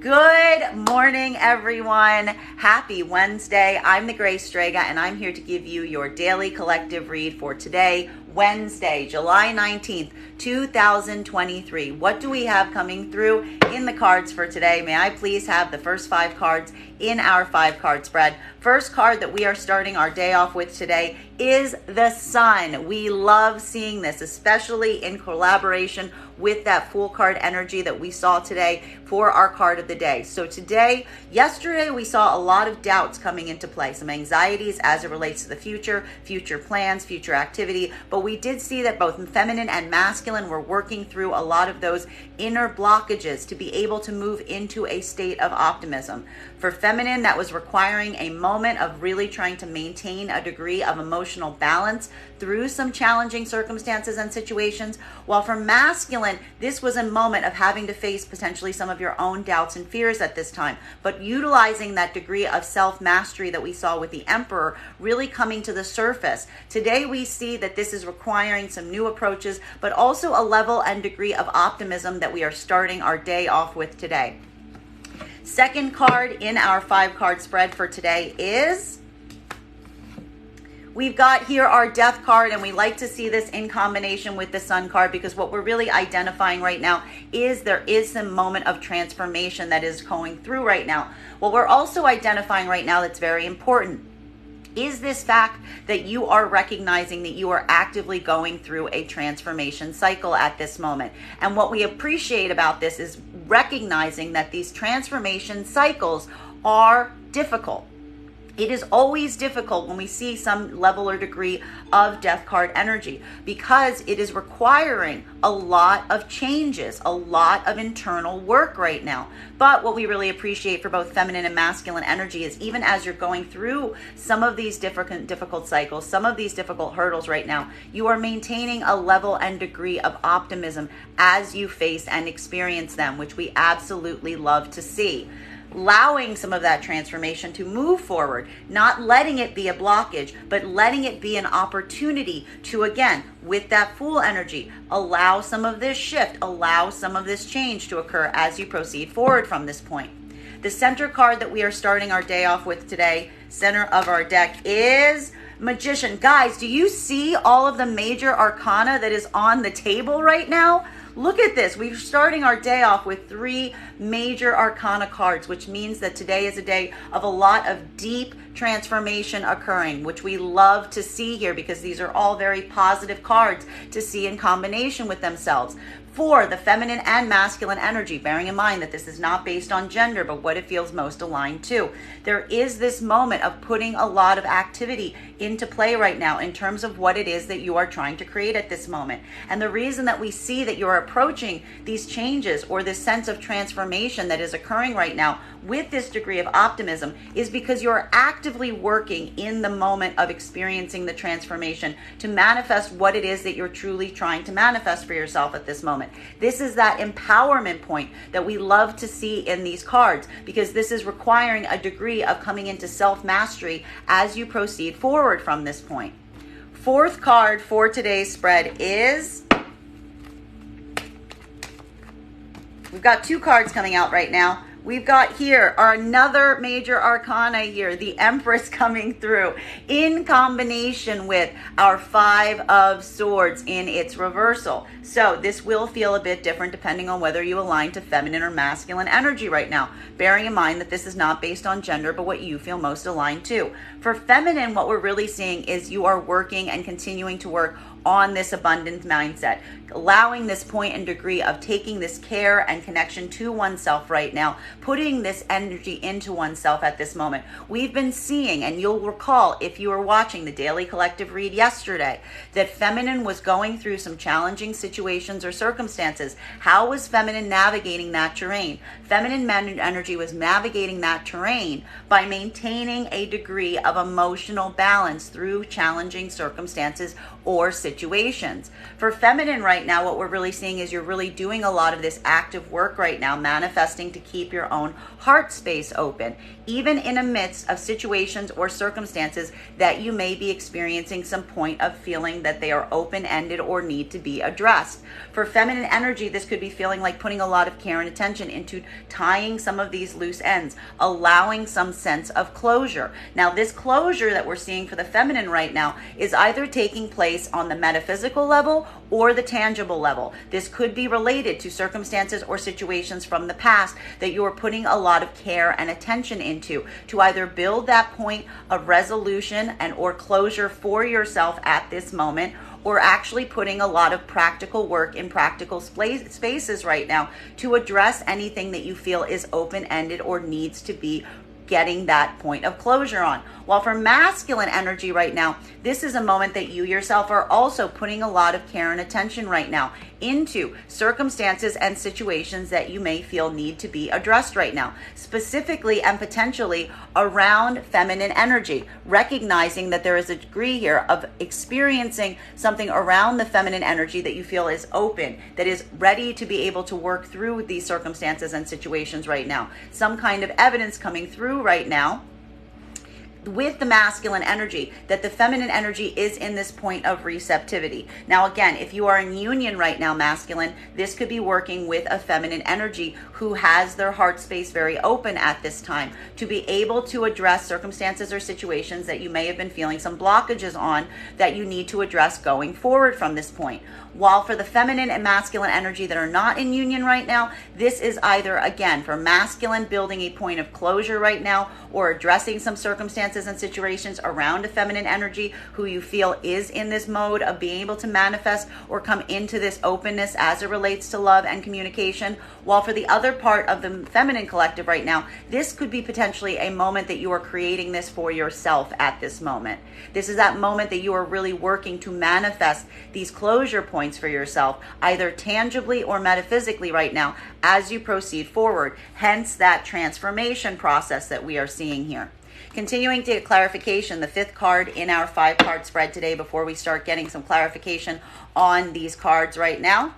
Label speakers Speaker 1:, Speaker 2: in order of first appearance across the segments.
Speaker 1: Good morning, everyone. Happy Wednesday. I'm the Gray Strega, and I'm here to give you your daily collective read for today, Wednesday, July 19th, 2023. What do we have coming through in the cards for today? May I please have the first 5 cards in our 5-card spread? First card that we are starting our day off with today is the Sun. We love seeing this, especially in collaboration with that Fool card energy that we saw today for our card of the day. So yesterday we saw a lot of doubts coming into play, some anxieties as it relates to the future plans, future activity, but we did see that both feminine and masculine were working through a lot of those inner blockages to be able to move into a state of optimism. For feminine, that was requiring a moment of really trying to maintain a degree of emotional balance through some challenging circumstances and situations, while for masculine, this was a moment of having to face potentially some of your own doubts and fears at this time, but utilizing that degree of self-mastery that we saw with the Emperor really coming to the surface. Today, we see that this is requiring some new approaches, but also a level and degree of optimism that we are starting our day off with today. Second card in our 5-card spread for today is, we've got here our Death card, and we like to see this in combination with the Sun card because what we're really identifying right now is there is some moment of transformation that is going through right now. What we're also identifying right now that's very important is this fact that you are recognizing that you are actively going through a transformation cycle at this moment. And what we appreciate about this is recognizing that these transformation cycles are difficult. It is always difficult when we see some level or degree of Death card energy because it is requiring a lot of changes, a lot of internal work right now. But what we really appreciate for both feminine and masculine energy is even as you're going through some of these difficult cycles, some of these difficult hurdles right now, you are maintaining a level and degree of optimism as you face and experience them, which we absolutely love to see. Allowing some of that transformation to move forward, not letting it be a blockage, but letting it be an opportunity to, again, with that Fool energy, allow some of this shift, allow some of this change to occur as you proceed forward from this point. The center card that we are starting our day off with today, center of our deck, is Magician. Guys, do you see all of the major arcana that is on the table right now? Look at this. We're starting our day off with 3 major arcana cards, which means that today is a day of a lot of deep transformation occurring, which we love to see here because these are all very positive cards to see in combination with themselves. For the feminine and masculine energy, bearing in mind that this is not based on gender, but what it feels most aligned to. There is this moment of putting a lot of activity into play right now in terms of what it is that you are trying to create at this moment. And the reason that we see that you're approaching these changes or this sense of transformation that is occurring right now with this degree of optimism is because you're actively working in the moment of experiencing the transformation to manifest what it is that you're truly trying to manifest for yourself at this moment. This is that empowerment point that we love to see in these cards because this is requiring a degree of coming into self-mastery as you proceed forward from this point. 4th card for today's spread is, we've got 2 cards coming out right now. We've got here another major arcana here, the Empress coming through in combination with our 5 of Swords in its reversal. So this will feel a bit different depending on whether you align to feminine or masculine energy right now, bearing in mind that this is not based on gender, but what you feel most aligned to. For feminine, what we're really seeing is you are working and continuing to work on this abundant mindset, allowing this point and degree of taking this care and connection to oneself right now, putting this energy into oneself at this moment. We've been seeing, and you'll recall if you were watching the daily collective read yesterday, that feminine was going through some challenging situations or circumstances. How was feminine navigating that terrain? Feminine energy was navigating that terrain by maintaining a degree of emotional balance through challenging circumstances or situations. situations. For feminine right now, what we're really seeing is you're really doing a lot of this active work right now, manifesting to keep your own heart space open, even in the midst of situations or circumstances that you may be experiencing some point of feeling that they are open-ended or need to be addressed. For feminine energy, this could be feeling like putting a lot of care and attention into tying some of these loose ends, allowing some sense of closure. Now, this closure that we're seeing for the feminine right now is either taking place on the metaphysical level or the tangible level. This could be related to circumstances or situations from the past that you are putting a lot of care and attention into to either build that point of resolution and or closure for yourself at this moment, or actually putting a lot of practical work in practical spaces right now to address anything that you feel is open-ended or needs to be getting that point of closure on. While for masculine energy right now, this is a moment that you yourself are also putting a lot of care and attention right now into circumstances and situations that you may feel need to be addressed right now, specifically and potentially around feminine energy, recognizing that there is a degree here of experiencing something around the feminine energy that you feel is open, that is ready to be able to work through these circumstances and situations right now. Some kind of evidence coming through right now with the masculine energy that the feminine energy is in this point of receptivity. Now, again, if you are in union right now, masculine, this could be working with a feminine energy who has their heart space very open at this time to be able to address circumstances or situations that you may have been feeling some blockages on that you need to address going forward from this point. While for the feminine and masculine energy that are not in union right now, this is either, again, for masculine, building a point of closure right now or addressing some circumstances and situations around a feminine energy who you feel is in this mode of being able to manifest or come into this openness as it relates to love and communication. While for the other part of the feminine collective right now, this could be potentially a moment that you are creating this for yourself at this moment. This is that moment that you are really working to manifest these closure points for yourself, either tangibly or metaphysically right now as you proceed forward. Hence that transformation process that we are seeing here. Continuing to get clarification, the fifth card in our 5-card spread today before we start getting some clarification on these cards right now.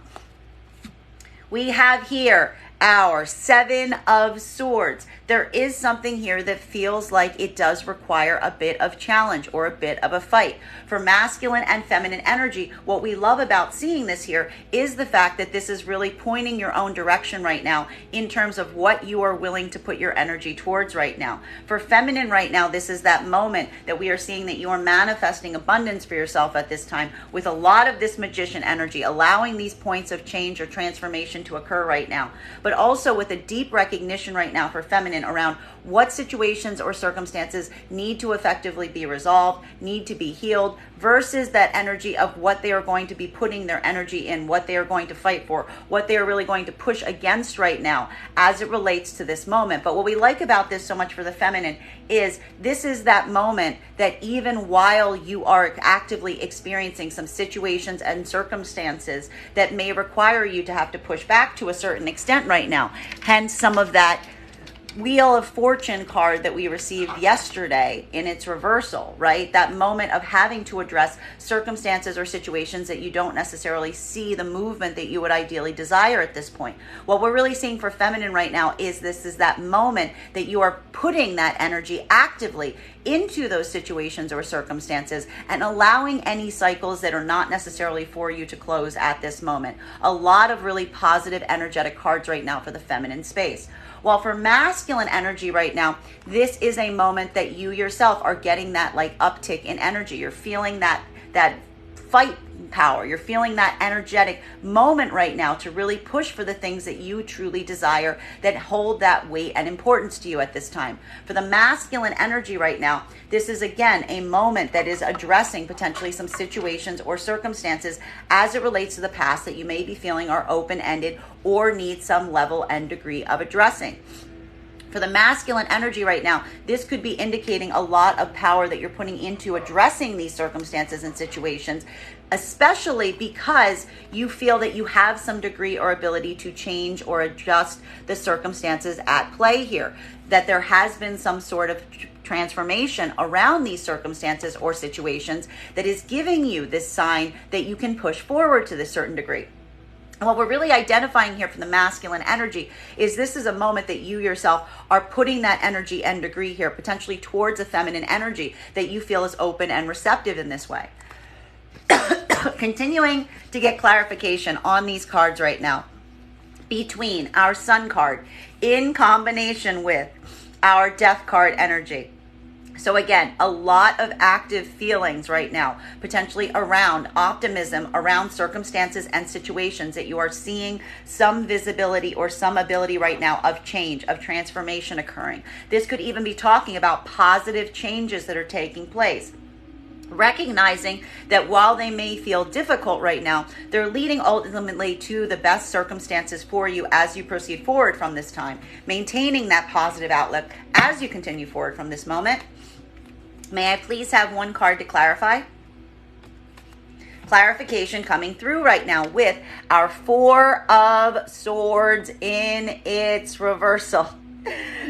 Speaker 1: We have here our 7 of Swords. There is something here that feels like it does require a bit of challenge or a bit of a fight. For masculine and feminine energy, what we love about seeing this here is the fact that this is really pointing your own direction right now in terms of what you are willing to put your energy towards right now. For feminine right now, this is that moment that we are seeing that you are manifesting abundance for yourself at this time with a lot of this magician energy, allowing these points of change or transformation to occur right now. But also with a deep recognition right now for feminine around what situations or circumstances need to effectively be resolved, need to be healed, versus that energy of what they are going to be putting their energy in, what they are going to fight for, what they are really going to push against right now as it relates to this moment. But what we like about this so much for the feminine is this is that moment that even while you are actively experiencing some situations and circumstances that may require you to have to push back to a certain extent right now, hence some of that Wheel of Fortune card that we received yesterday in its reversal, right? That moment of having to address circumstances or situations that you don't necessarily see the movement that you would ideally desire at this point. What we're really seeing for feminine right now is this is that moment that you are putting that energy actively into those situations or circumstances and allowing any cycles that are not necessarily for you to close at this moment. A lot of really positive energetic cards right now for the feminine space. While for masculine energy right now, this is a moment that you yourself are getting that like uptick in energy. You're feeling that fight power. You're feeling that energetic moment right now to really push for the things that you truly desire that hold that weight and importance to you at this time. For the masculine energy right now, this is again a moment that is addressing potentially some situations or circumstances as it relates to the past that you may be feeling are open-ended or need some level and degree of addressing. For the masculine energy right now, this could be indicating a lot of power that you're putting into addressing these circumstances and situations, especially because you feel that you have some degree or ability to change or adjust the circumstances at play here, that there has been some sort of transformation around these circumstances or situations that is giving you this sign that you can push forward to this certain degree. And what we're really identifying here from the masculine energy is this is a moment that you yourself are putting that energy and degree here potentially towards a feminine energy that you feel is open and receptive in this way. Continuing to get clarification on these cards right now between our Sun card in combination with our Death card energy. So again, a lot of active feelings right now, potentially around optimism, around circumstances and situations that you are seeing some visibility or some ability right now of change, of transformation occurring. This could even be talking about positive changes that are taking place. Recognizing that while they may feel difficult right now, they're leading ultimately to the best circumstances for you as you proceed forward from this time. Maintaining that positive outlook as you continue forward from this moment. May I please have one card to clarify? Clarification coming through right now with our Four of Swords in its reversal.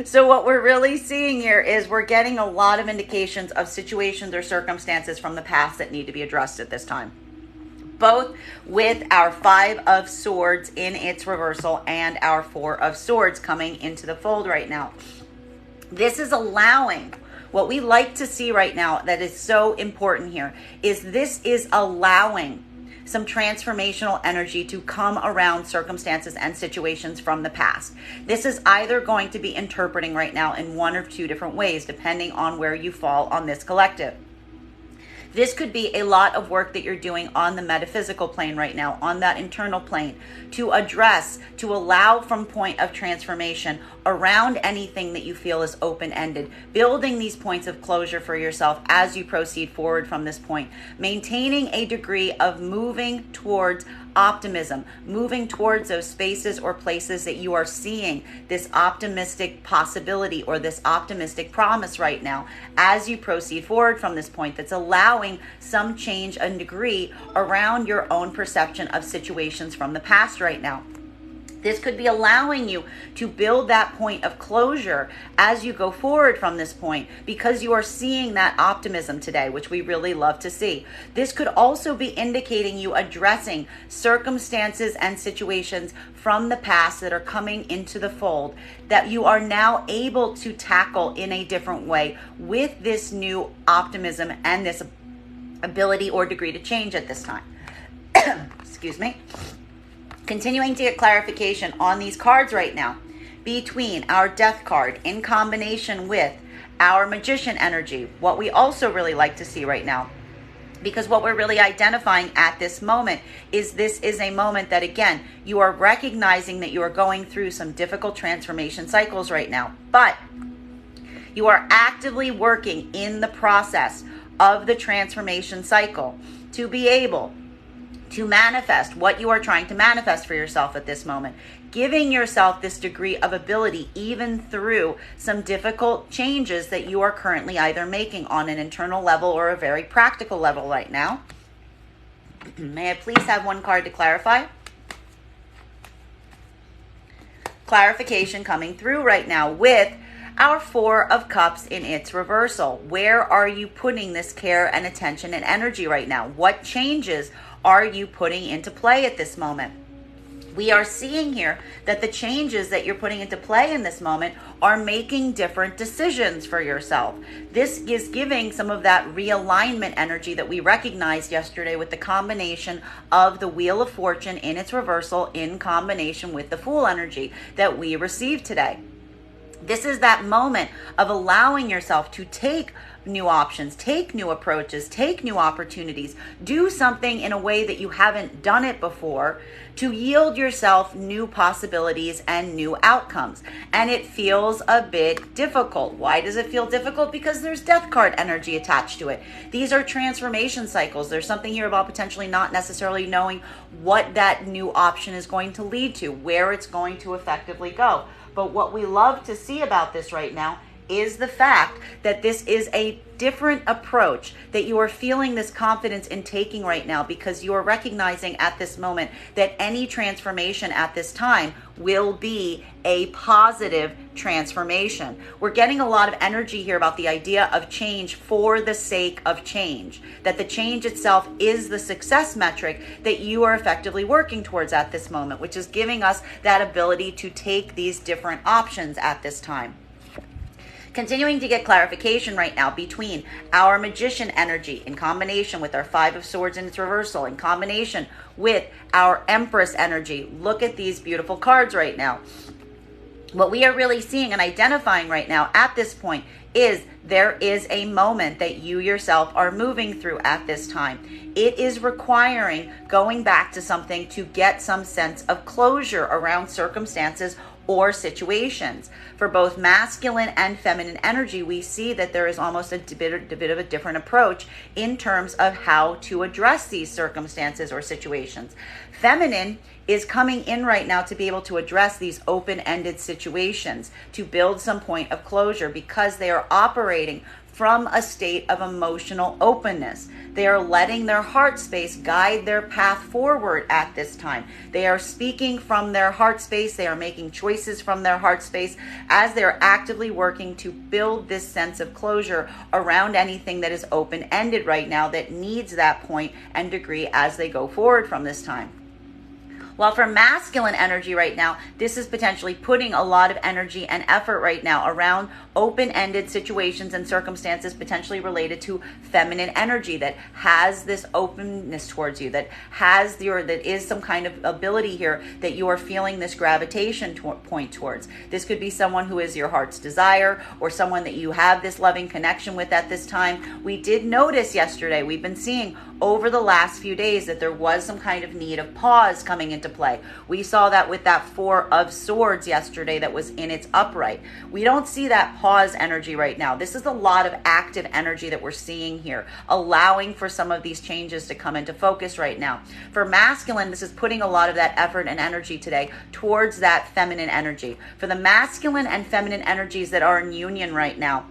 Speaker 1: So what we're really seeing here is we're getting a lot of indications of situations or circumstances from the past that need to be addressed at this time. Both with our Five of Swords in its reversal and our Four of Swords coming into the fold right now. This is allowing what we like to see right now that is so important here is this is allowing some transformational energy to come around circumstances and situations from the past. This is either going to be interpreting right now in one or two different ways, depending on where you fall on this collective. This could be a lot of work that you're doing on the metaphysical plane right now, on that internal plane, to address, to allow from point of transformation around anything that you feel is open-ended, building these points of closure for yourself as you proceed forward from this point, maintaining a degree of moving towards optimism, moving towards those spaces or places that you are seeing this optimistic possibility or this optimistic promise right now as you proceed forward from this point, that's allowing some change and degree around your own perception of situations from the past right now. This could be allowing you to build that point of closure as you go forward from this point because you are seeing that optimism today, which we really love to see. This could also be indicating you addressing circumstances and situations from the past that are coming into the fold that you are now able to tackle in a different way with this new optimism and this ability or degree to change at this time. Excuse me. Continuing to get clarification on these cards right now between our Death card in combination with our Magician energy, what we also really like to see right now, because what we're really identifying at this moment is this is a moment that, again, you are recognizing that you are going through some difficult transformation cycles right now, but you are actively working in the process of the transformation cycle to be able to manifest what you are trying to manifest for yourself at this moment, giving yourself this degree of ability even through some difficult changes that you are currently either making on an internal level or a very practical level right now. May I please have one card to clarify? Clarification coming through right now with our Four of Cups in its reversal. Where are you putting this care and attention and energy right now? What changes are you putting into play at this moment? We are seeing here that the changes that you're putting into play in this moment are making different decisions for yourself. This is giving some of that realignment energy that we recognized yesterday with the combination of the Wheel of Fortune in its reversal in combination with the Fool energy that we received today. This is that moment of allowing yourself to take new options, take new approaches, take new opportunities, do something in a way that you haven't done it before to yield yourself new possibilities and new outcomes. And it feels a bit difficult. Why does it feel difficult? Because there's Death card energy attached to it. These are transformation cycles. There's something here about potentially not necessarily knowing what that new option is going to lead to, where it's going to effectively go. But what we love to see about this right now is the fact that this is a different approach, that you are feeling this confidence in taking right now because you are recognizing at this moment that any transformation at this time will be a positive transformation. We're getting a lot of energy here about the idea of change for the sake of change, that the change itself is the success metric that you are effectively working towards at this moment, which is giving us that ability to take these different options at this time. Continuing to get clarification right now between our magician energy in combination with our Five of Swords in its reversal, in combination with our Empress energy. Look at these beautiful cards right now. What we are really seeing and identifying right now at this point is there is a moment that you yourself are moving through at this time. It is requiring going back to something to get some sense of closure around circumstances or situations. For both masculine and feminine energy, we see that there is almost a bit of a different approach in terms of how to address these circumstances or situations. Feminine is coming in right now to be able to address these open-ended situations, to build some point of closure because they are operating from a state of emotional openness. They are letting their heart space guide their path forward at this time. They are speaking from their heart space. They are making choices from their heart space as they're actively working to build this sense of closure around anything that is open-ended right now that needs that point and degree as they go forward from this time. While for masculine energy right now, this is potentially putting a lot of energy and effort right now around open-ended situations and circumstances potentially related to feminine energy that has this openness towards you, that is some kind of ability here that you are feeling this gravitation point towards. This could be someone who is your heart's desire or someone that you have this loving connection with at this time. We did notice yesterday, we've been seeing over the last few days that there was some kind of need of pause coming into play. We saw that with that Four of Swords yesterday that was in its upright. We don't see that pause energy right now. This is a lot of active energy that we're seeing here, allowing for some of these changes to come into focus right now. For masculine, this is putting a lot of that effort and energy today towards that feminine energy. For the masculine and feminine energies that are in union right now,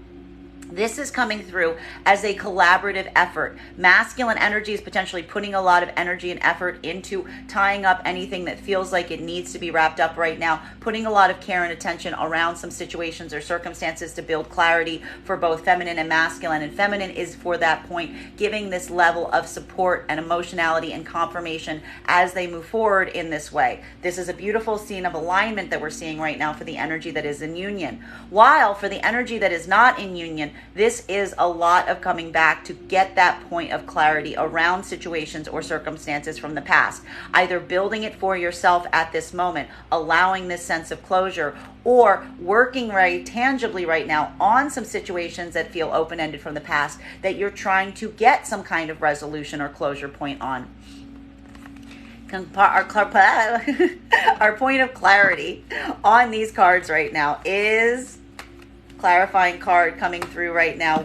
Speaker 1: this is coming through as a collaborative effort. Masculine energy is potentially putting a lot of energy and effort into tying up anything that feels like it needs to be wrapped up right now, putting a lot of care and attention around some situations or circumstances to build clarity for both feminine and masculine. And feminine is, for that point, giving this level of support and emotionality and confirmation as they move forward in this way. This is a beautiful scene of alignment that we're seeing right now for the energy that is in union. While for the energy that is not in union, this is a lot of coming back to get that point of clarity around situations or circumstances from the past, either building it for yourself at this moment, allowing this sense of closure, or working very tangibly right now on some situations that feel open-ended from the past that you're trying to get some kind of resolution or closure point on. Our point of clarity on these cards right now is clarifying card coming through right now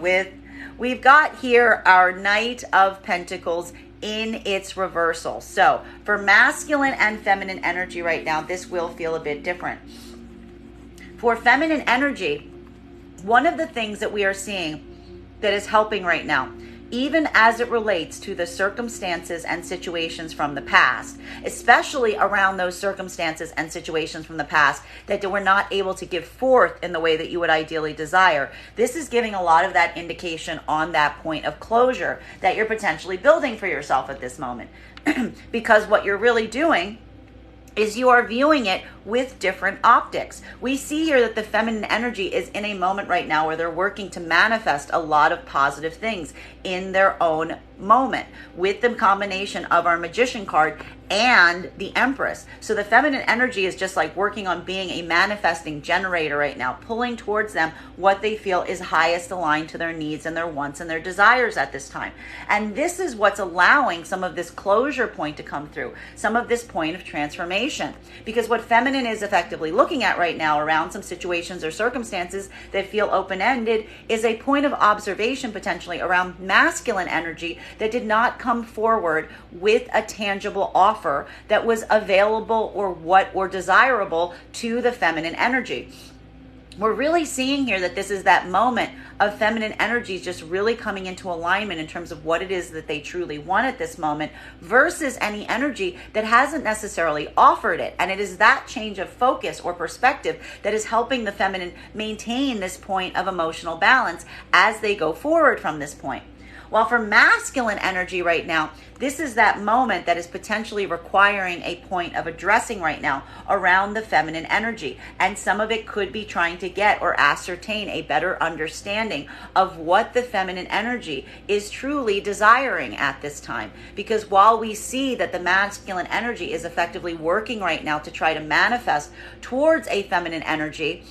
Speaker 1: we've got here our Knight of Pentacles in its reversal. So for masculine and feminine energy right now, this will feel a bit different. For feminine energy, one of the things that we are seeing that is helping right now, even as it relates to the circumstances and situations from the past, especially around those circumstances and situations from the past that we're not able to give forth in the way that you would ideally desire. This is giving a lot of that indication on that point of closure that you're potentially building for yourself at this moment. Because what you're really doing is you are viewing it with different optics. We see here that the feminine energy is in a moment right now where they're working to manifest a lot of positive things in their own moment with the combination of our Magician card and the Empress. So the feminine energy is just like working on being a manifesting generator right now, pulling towards them what they feel is highest aligned to their needs and their wants and their desires at this time. And this is what's allowing some of this closure point to come through, some of this point of transformation. Because what feminine is effectively looking at right now around some situations or circumstances that feel open-ended is a point of observation potentially around masculine energy that did not come forward with a tangible offer that was available or desirable to the feminine energy. we're really seeing here that this is that moment of feminine energies just really coming into alignment in terms of what it is that they truly want at this moment versus any energy that hasn't necessarily offered it. And it is that change of focus or perspective that is helping the feminine maintain this point of emotional balance as they go forward from this point. While for masculine energy right now, this is that moment that is potentially requiring a point of addressing right now around the feminine energy. And some of it could be trying to get or ascertain a better understanding of what the feminine energy is truly desiring at this time. Because while we see that the masculine energy is effectively working right now to try to manifest towards a feminine energy,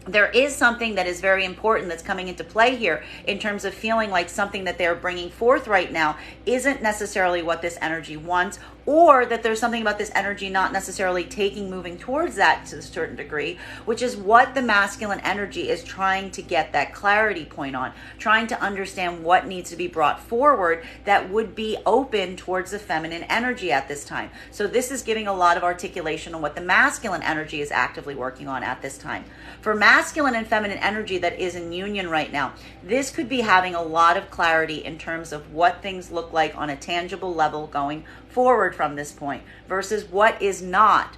Speaker 1: there is something that is very important that's coming into play here in terms of feeling like something that they're bringing forth right now isn't necessarily what this energy wants, or that there's something about this energy not necessarily moving towards that to a certain degree, which is what the masculine energy is trying to get that clarity point on, trying to understand what needs to be brought forward that would be open towards the feminine energy at this time. So this is giving a lot of articulation on what the masculine energy is actively working on at this time. For masculine and feminine energy that is in union right now, this could be having a lot of clarity in terms of what things look like on a tangible level going forward from this point versus what is not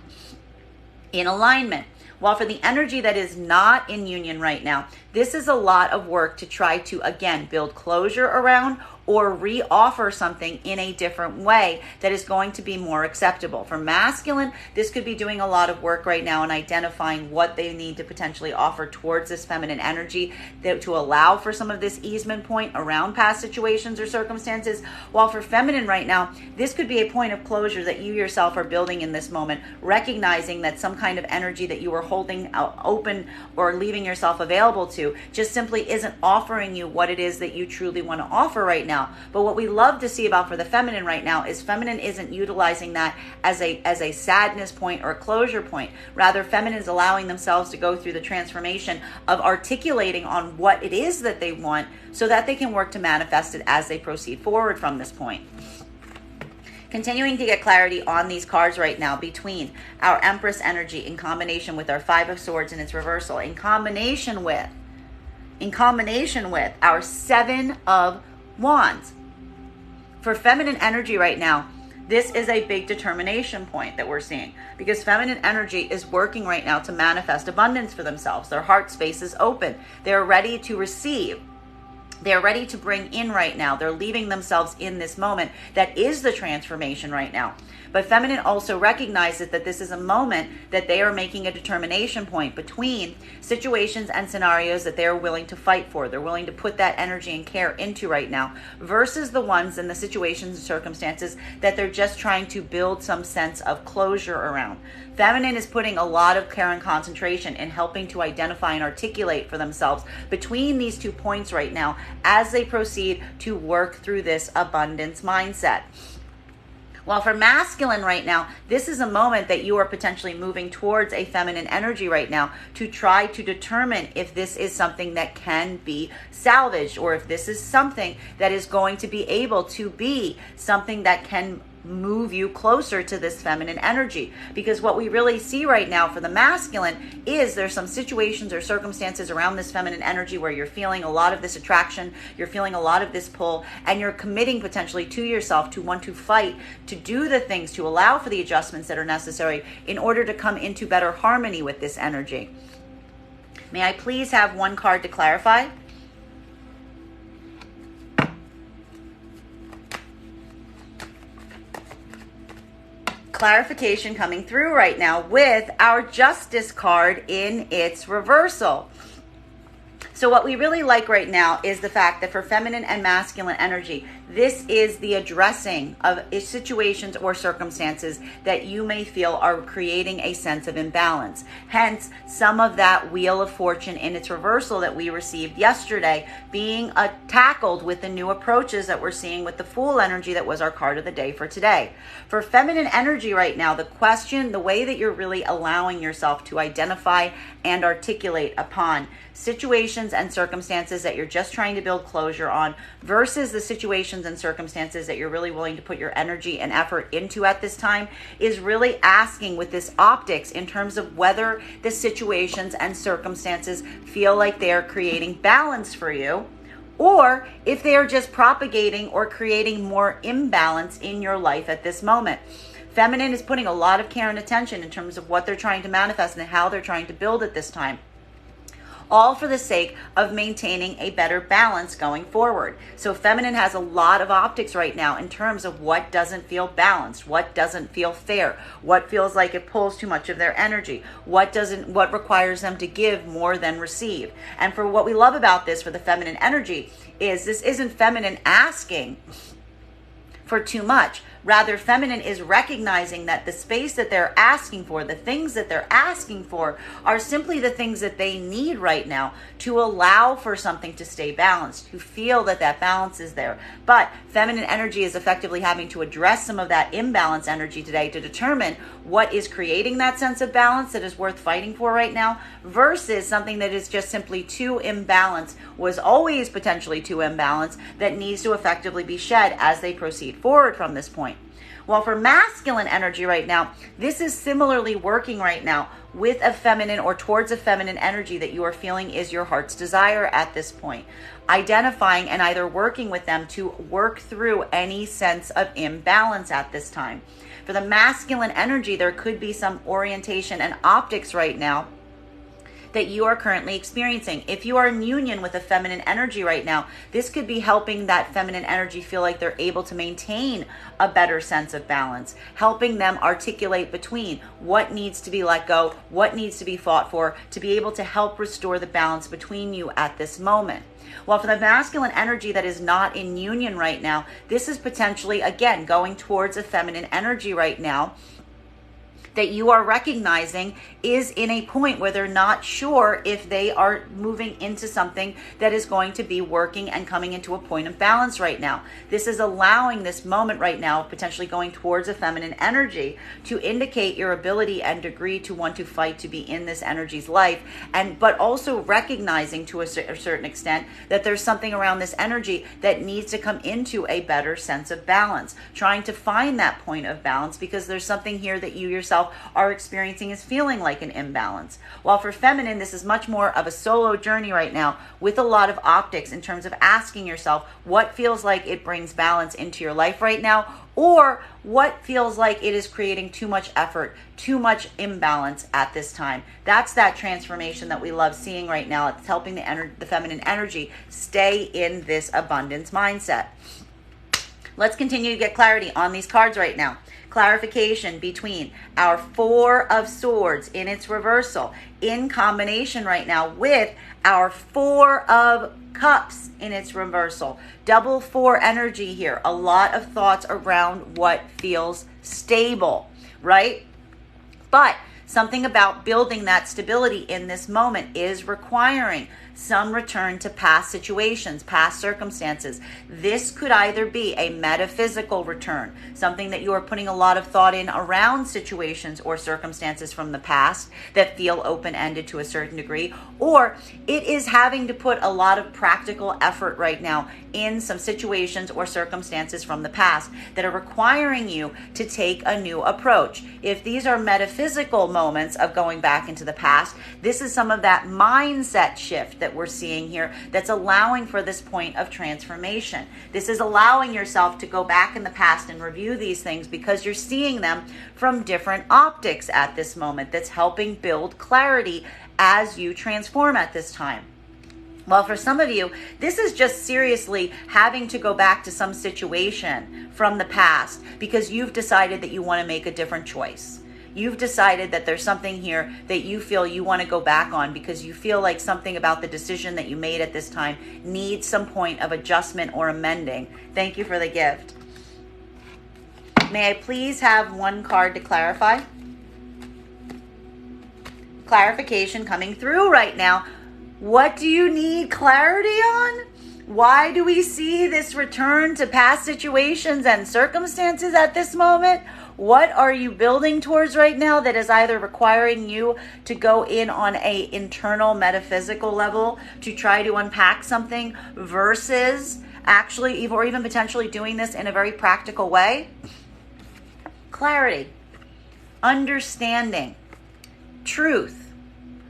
Speaker 1: in alignment. While for the energy that is not in union right now, this is a lot of work to try to, again, build closure around or re-offer something in a different way that is going to be more acceptable. For masculine, this could be doing a lot of work right now in identifying what they need to potentially offer towards this feminine energy to allow for some of this easement point around past situations or circumstances. While for feminine right now, this could be a point of closure that you yourself are building in this moment, recognizing that some kind of energy that you were holding open or leaving yourself available to just simply isn't offering you what it is that you truly want to offer right now. But what we love to see about for the feminine right now is feminine isn't utilizing that as a sadness point or a closure point. Rather, feminine is allowing themselves to go through the transformation of articulating on what it is that they want so that they can work to manifest it as they proceed forward from this point. Continuing to get clarity on these cards right now between our Empress energy in combination with our Five of Swords in its reversal, in combination with our Seven of Wands. For feminine energy right now, this is a big determination point that we're seeing because feminine energy is working right now to manifest abundance for themselves. Their heart space is open. They're ready to receive. They're ready to bring in right now. They're leaving themselves in this moment that is the transformation right now. But feminine also recognizes that this is a moment that they are making a determination point between situations and scenarios that they're willing to fight for. They're willing to put that energy and care into right now versus the ones and the situations and circumstances that they're just trying to build some sense of closure around. Feminine is putting a lot of care and concentration in helping to identify and articulate for themselves between these 2 points right now as they proceed to work through this abundance mindset. While for masculine right now, this is a moment that you are potentially moving towards a feminine energy right now to try to determine if this is something that can be salvaged or if this is something that is going to be able to be something that can move you closer to this feminine energy. Because what we really see right now for the masculine is there's some situations or circumstances around this feminine energy where you're feeling a lot of this attraction, you're feeling a lot of this pull, and you're committing potentially to yourself to want to fight, to do the things, to allow for the adjustments that are necessary in order to come into better harmony with this energy. May I please have one card to clarify? Clarification coming through right now with our Justice card in its reversal. So what we really like right now is the fact that for feminine and masculine energy, this is the addressing of situations or circumstances that you may feel are creating a sense of imbalance. Hence, some of that Wheel of Fortune in its reversal that we received yesterday being tackled with the new approaches that we're seeing with the Fool energy that was our card of the day for today. For feminine energy right now, the question, the way that you're really allowing yourself to identify and articulate upon situations and circumstances that you're just trying to build closure on versus the situations situations and circumstances that you're really willing to put your energy and effort into at this time is really asking with this optics in terms of whether the situations and circumstances feel like they're creating balance for you, or if they are just propagating or creating more imbalance in your life at this moment. Feminine is putting a lot of care and attention in terms of what they're trying to manifest and how they're trying to build at this time, all for the sake of maintaining a better balance going forward. So feminine has a lot of optics right now in terms of what doesn't feel balanced, what doesn't feel fair, what feels like it pulls too much of their energy, what requires them to give more than receive. And for what we love about this for the feminine energy is this isn't feminine asking for too much. Rather, feminine is recognizing that the space that they're asking for, the things that they're asking for, are simply the things that they need right now to allow for something to stay balanced, to feel that that balance is there. But feminine energy is effectively having to address some of that imbalance energy today to determine what is creating that sense of balance that is worth fighting for right now versus something that is just simply too imbalanced, was always potentially too imbalanced, that needs to effectively be shed as they proceed forward from this point. Well, for masculine energy right now, this is similarly working right now with a feminine or towards a feminine energy that you are feeling is your heart's desire at this point. Identifying and either working with them to work through any sense of imbalance at this time. For the masculine energy, there could be some orientation and optics right now that you are currently experiencing. If you are in union with a feminine energy right now, this could be helping that feminine energy feel like they're able to maintain a better sense of balance, helping them articulate between what needs to be let go, what needs to be fought for, to be able to help restore the balance between you at this moment. While for the masculine energy that is not in union right now, this is potentially, again, going towards a feminine energy right now that you are recognizing is in a point where they're not sure if they are moving into something that is going to be working and coming into a point of balance right now. This is allowing this moment right now, potentially going towards a feminine energy, to indicate your ability and degree to want to fight to be in this energy's life, but also recognizing to a certain extent that there's something around this energy that needs to come into a better sense of balance, trying to find that point of balance because there's something here that you yourself are experiencing as feeling like an imbalance. While for feminine, this is much more of a solo journey right now with a lot of optics in terms of asking yourself what feels like it brings balance into your life right now, or what feels like it is creating too much effort, too much imbalance at this time. That's that transformation that we love seeing right now. It's helping the feminine energy stay in this abundance mindset. Let's continue to get clarity on these cards right now. Clarification between our Four of Swords in its reversal in combination right now with our Four of Cups in its reversal. Double four energy here. A lot of thoughts around what feels stable, right? But something about building that stability in this moment is requiring some return to past situations, past circumstances. This could either be a metaphysical return, something that you are putting a lot of thought in around situations or circumstances from the past that feel open-ended to a certain degree, or it is having to put a lot of practical effort right now in some situations or circumstances from the past that are requiring you to take a new approach. If these are metaphysical moments of going back into the past, this is some of that mindset shift that we're seeing here that's allowing for this point of transformation. This is allowing yourself to go back in the past and review these things because you're seeing them from different optics at this moment. That's helping build clarity as you transform at this time. Well, for some of you, this is just seriously having to go back to some situation from the past because you've decided that you want to make a different choice. You've decided that there's something here that you feel you want to go back on because you feel like something about the decision that you made at this time needs some point of adjustment or amending. Thank you for the gift. May I please have one card to clarify? Clarification coming through right now. What do you need clarity on? Why do we see this return to past situations and circumstances at this moment? What are you building towards right now that is either requiring you to go in on a internal metaphysical level to try to unpack something versus actually, or even potentially doing this in a very practical way? Clarity, understanding, truth,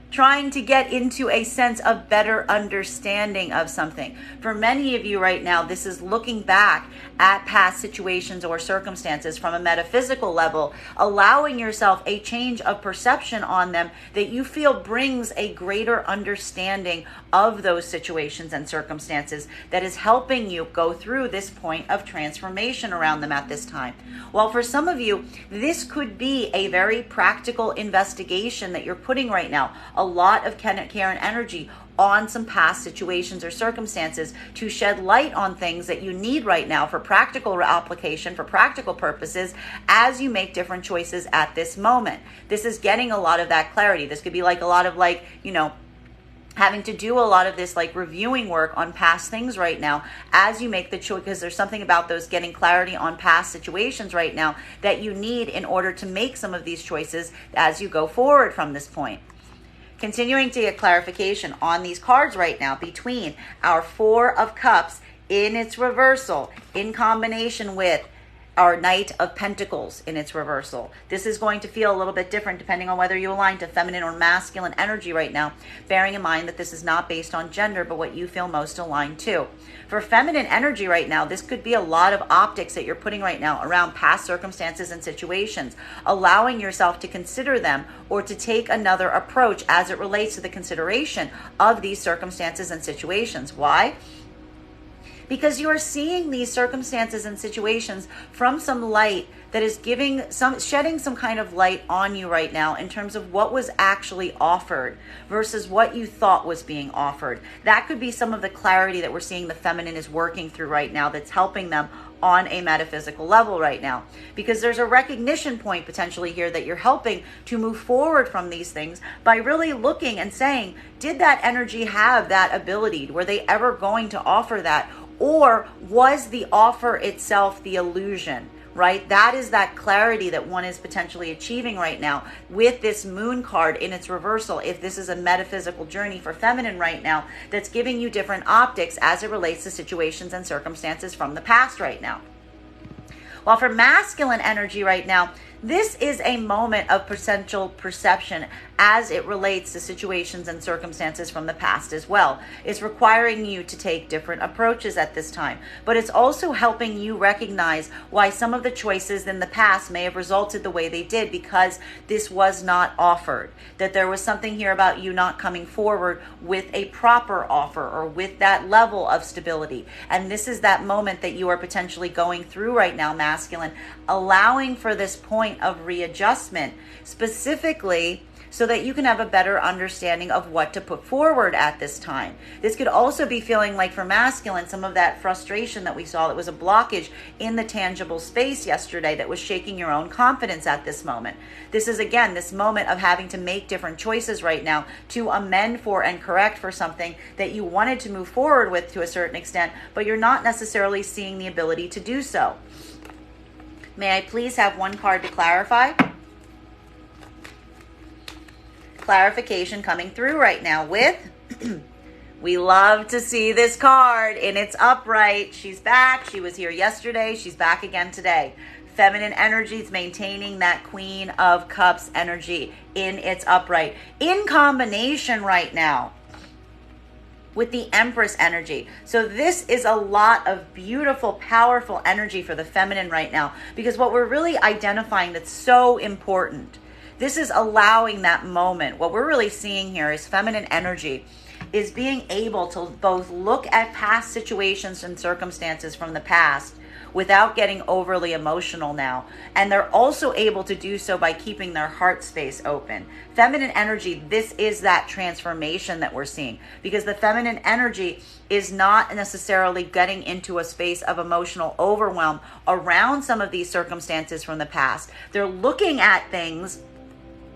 Speaker 1: trying to get into a sense of better understanding of something. For many of you right now, this is looking back at past situations or circumstances from a metaphysical level, allowing yourself a change of perception on them that you feel brings a greater understanding of those situations and circumstances that is helping you go through this point of transformation around them at this time. While for some of you, this could be a very practical investigation that you're putting right now, a lot of care and energy on some past situations or circumstances to shed light on things that you need right now for practical application, for practical purposes, as you make different choices at this moment. This is getting a lot of that clarity. This could be like a lot of having to do a lot of this reviewing work on past things right now as you make the choice, because there's something about those getting clarity on past situations right now that you need in order to make some of these choices as you go forward from this point. Continuing to get clarification on these cards right now between our Four of Cups in its reversal in combination with our Knight of Pentacles in its reversal. This is going to feel a little bit different depending on whether you align to feminine or masculine energy right now, bearing in mind that this is not based on gender, but what you feel most aligned to. For feminine energy right now, this could be a lot of optics that you're putting right now around past circumstances and situations, allowing yourself to consider them or to take another approach as it relates to the consideration of these circumstances and situations. Why? Because you are seeing these circumstances and situations from some light that is shedding some kind of light on you right now in terms of what was actually offered versus what you thought was being offered. That could be some of the clarity that we're seeing the feminine is working through right now that's helping them on a metaphysical level right now, because there's a recognition point potentially here that you're helping to move forward from these things by really looking and saying, did that energy have that ability? Were they ever going to offer that? Or was the offer itself the illusion, right? That is that clarity that one is potentially achieving right now with this Moon card in its reversal. If this is a metaphysical journey for feminine right now, that's giving you different optics as it relates to situations and circumstances from the past right now. While for masculine energy right now, this is a moment of potential perception as it relates to situations and circumstances from the past as well. It's requiring you to take different approaches at this time, but it's also helping you recognize why some of the choices in the past may have resulted the way they did because this was not offered, that there was something here about you not coming forward with a proper offer or with that level of stability. And this is that moment that you are potentially going through right now, masculine, allowing for this point of readjustment, specifically so that you can have a better understanding of what to put forward at this time. This could also be feeling like for masculine, some of that frustration that we saw that was a blockage in the tangible space yesterday that was shaking your own confidence at this moment. This is, again, this moment of having to make different choices right now to amend for and correct for something that you wanted to move forward with to a certain extent, but you're not necessarily seeing the ability to do so. May I please have one card to clarify? Clarification coming through right now with, we love to see this card in its upright. She's back. She was here yesterday. She's back again today. Feminine energy is maintaining that Queen of Cups energy in its upright. In combination right now with the Empress energy. So this is a lot of beautiful, powerful energy for the feminine right now, because what we're really identifying that's so important, this is allowing that moment. What we're really seeing here is feminine energy is being able to both look at past situations and circumstances from the past without getting overly emotional now. And they're also able to do so by keeping their heart space open. Feminine energy, this is that transformation that we're seeing, because the feminine energy is not necessarily getting into a space of emotional overwhelm around some of these circumstances from the past. They're looking at things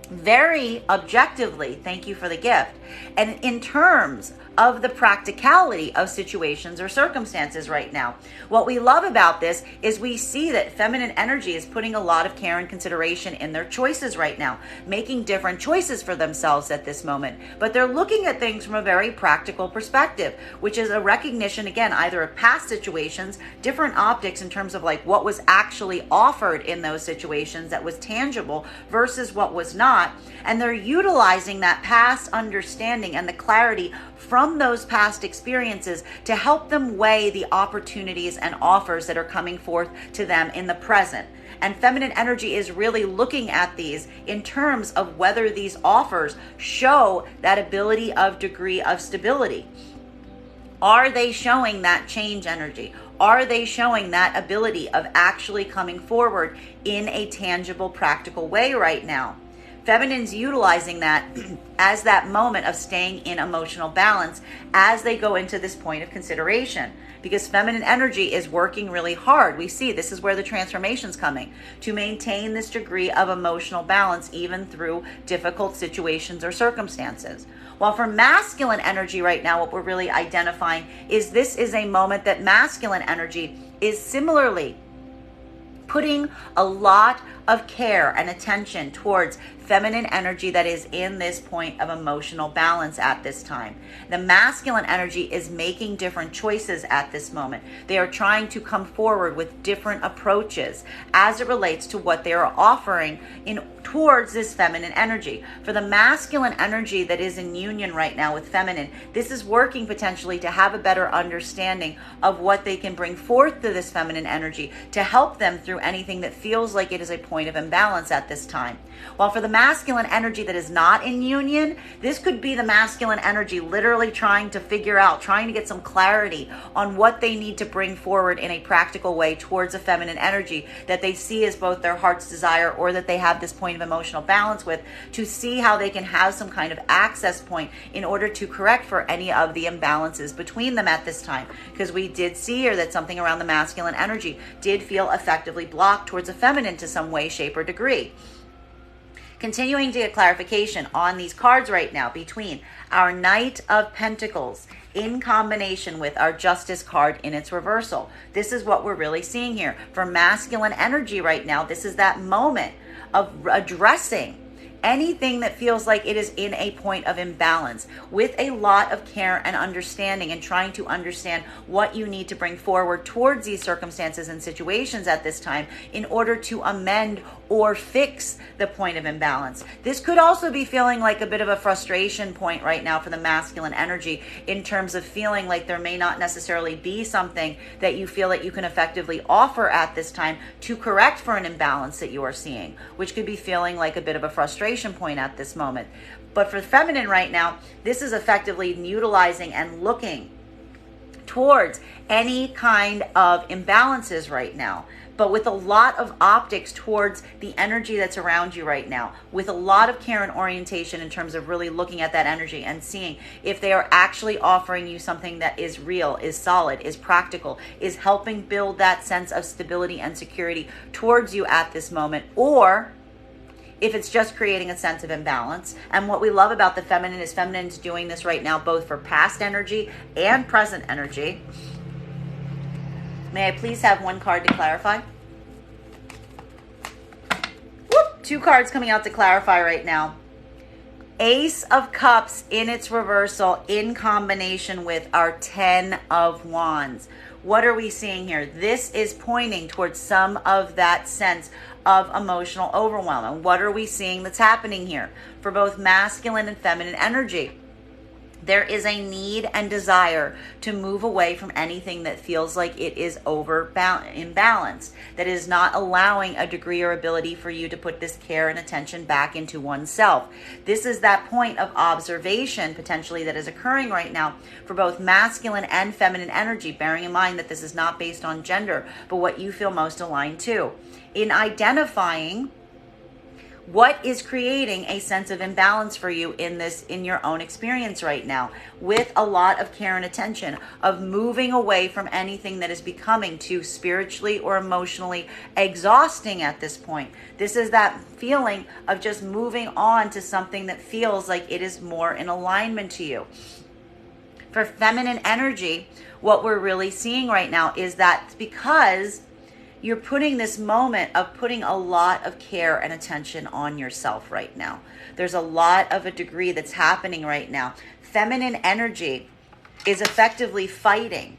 Speaker 1: very objectively, thank you for the gift, and in terms of the practicality of situations or circumstances right now. What we love about this is we see that feminine energy is putting a lot of care and consideration in their choices right now, making different choices for themselves at this moment. But they're looking at things from a very practical perspective, which is a recognition, again, either of past situations, different optics in terms of like what was actually offered in those situations that was tangible versus what was not. And they're utilizing that past understanding and the clarity from those past experiences to help them weigh the opportunities and offers that are coming forth to them in the present. And feminine energy is really looking at these in terms of whether these offers show that ability of degree of stability. Are they showing that change energy? Are they showing that ability of actually coming forward in a tangible, practical way right now? Feminine's utilizing that as that moment of staying in emotional balance as they go into this point of consideration, because feminine energy is working really hard. We see this is where the transformation's coming, to maintain this degree of emotional balance even through difficult situations or circumstances. While for masculine energy right now, what we're really identifying is this is a moment that masculine energy is similarly putting a lot of care and attention towards feminine energy that is in this point of emotional balance at this time. The masculine energy is making different choices at this moment. They are trying to come forward with different approaches as it relates to what they are offering in towards this feminine energy. For the masculine energy that is in union right now with feminine, this is working potentially to have a better understanding of what they can bring forth to this feminine energy to help them through anything that feels like it is a point of imbalance at this time. While for the masculine energy that is not in union, this could be the masculine energy literally trying to figure out, trying to get some clarity on what they need to bring forward in a practical way towards a feminine energy that they see as both their heart's desire or that they have this point of emotional balance with, to see how they can have some kind of access point in order to correct for any of the imbalances between them at this time. Because we did see here that something around the masculine energy did feel effectively blocked towards a feminine to some way, shape, or degree. Continuing to get clarification on these cards right now between our Knight of Pentacles in combination with our Justice card in its reversal. This is what we're really seeing here. For masculine energy right now, this is that moment of addressing anything that feels like it is in a point of imbalance with a lot of care and understanding, and trying to understand what you need to bring forward towards these circumstances and situations at this time in order to amend or fix the point of imbalance. This could also be feeling like a bit of a frustration point right now for the masculine energy, in terms of feeling like there may not necessarily be something that you feel that you can effectively offer at this time to correct for an imbalance that you are seeing, which could be feeling like a bit of a frustration point at this moment. But for feminine right now, this is effectively utilizing and looking towards any kind of imbalances right now, but with a lot of optics towards the energy that's around you right now, with a lot of care and orientation in terms of really looking at that energy and seeing if they are actually offering you something that is real, is solid, is practical, is helping build that sense of stability and security towards you at this moment, or if it's just creating a sense of imbalance. And what we love about the feminine is feminine's doing this right now, both for past energy and present energy. May I please have one card to clarify? Whoop, 2 cards coming out to clarify right now. Ace of Cups in its reversal in combination with our 10 of Wands. What are we seeing here? This is pointing towards some of that sense of emotional overwhelm. And what are we seeing that's happening here? For both masculine and feminine energy, there is a need and desire to move away from anything that feels like it is imbalanced, that is not allowing a degree or ability for you to put this care and attention back into oneself. This is that point of observation potentially that is occurring right now for both masculine and feminine energy, bearing in mind that this is not based on gender, but what you feel most aligned to. In identifying What is creating a sense of imbalance for you in your own experience right now, with a lot of care and attention, of moving away from anything that is becoming too spiritually or emotionally exhausting at this point? This is that feeling of just moving on to something that feels like it is more in alignment to you. For feminine energy, what we're really seeing right now is that because you're putting this moment of putting a lot of care and attention on yourself right now. There's a lot of a degree that's happening right now. Feminine energy is effectively fighting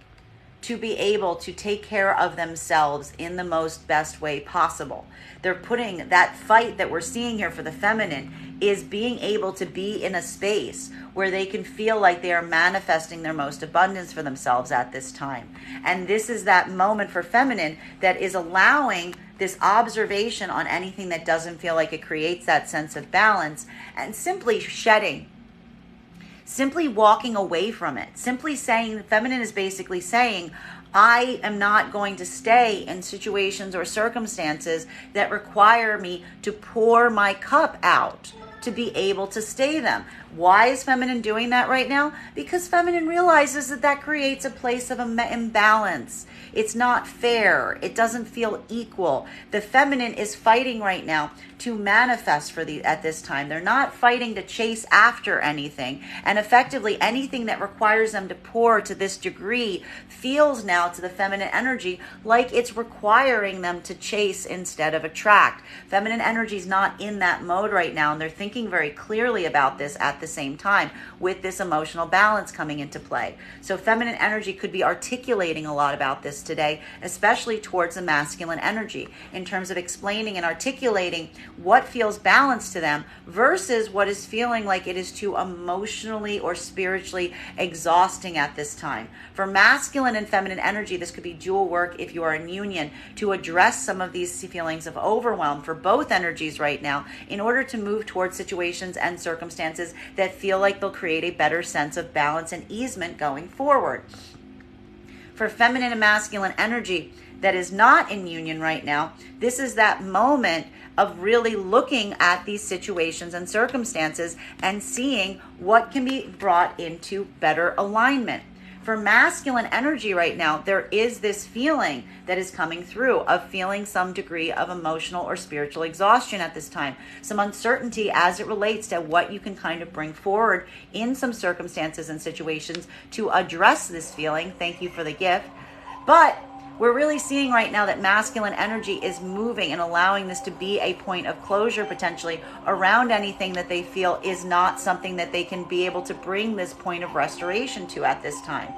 Speaker 1: to be able to take care of themselves in the most best way possible. They're putting that fight that we're seeing here for the feminine is being able to be in a space where they can feel like they are manifesting their most abundance for themselves at this time. And this is that moment for feminine that is allowing this observation on anything that doesn't feel like it creates that sense of balance, and simply shedding, simply walking away from it, simply saying, feminine is basically saying, I am not going to stay in situations or circumstances that require me to pour my cup out to be able to stay them. Why is feminine doing that right now? Because feminine realizes that that creates a place of imbalance. It's not fair. It doesn't feel equal. The feminine is fighting right now to manifest at this time. They're not fighting to chase after anything. And effectively, anything that requires them to pour to this degree feels now to the feminine energy like it's requiring them to chase instead of attract. Feminine energy is not in that mode right now, and they're thinking very clearly about this at the same time with this emotional balance coming into play. So feminine energy could be articulating a lot about this today, especially towards the masculine energy, in terms of explaining and articulating what feels balanced to them versus what is feeling like it is too emotionally or spiritually exhausting at this time. For masculine and feminine energy, this could be dual work if you are in union, to address some of these feelings of overwhelm for both energies right now in order to move towards situations and circumstances that feel like they'll create a better sense of balance and easement going forward. For feminine and masculine energy that is not in union right now, this is that moment of really looking at these situations and circumstances and seeing what can be brought into better alignment. For masculine energy right now, there is this feeling that is coming through of feeling some degree of emotional or spiritual exhaustion at this time. Some uncertainty as it relates to what you can kind of bring forward in some circumstances and situations to address this feeling. Thank you for the gift. But we're really seeing right now that masculine energy is moving and allowing this to be a point of closure potentially around anything that they feel is not something that they can be able to bring this point of restoration to at this time.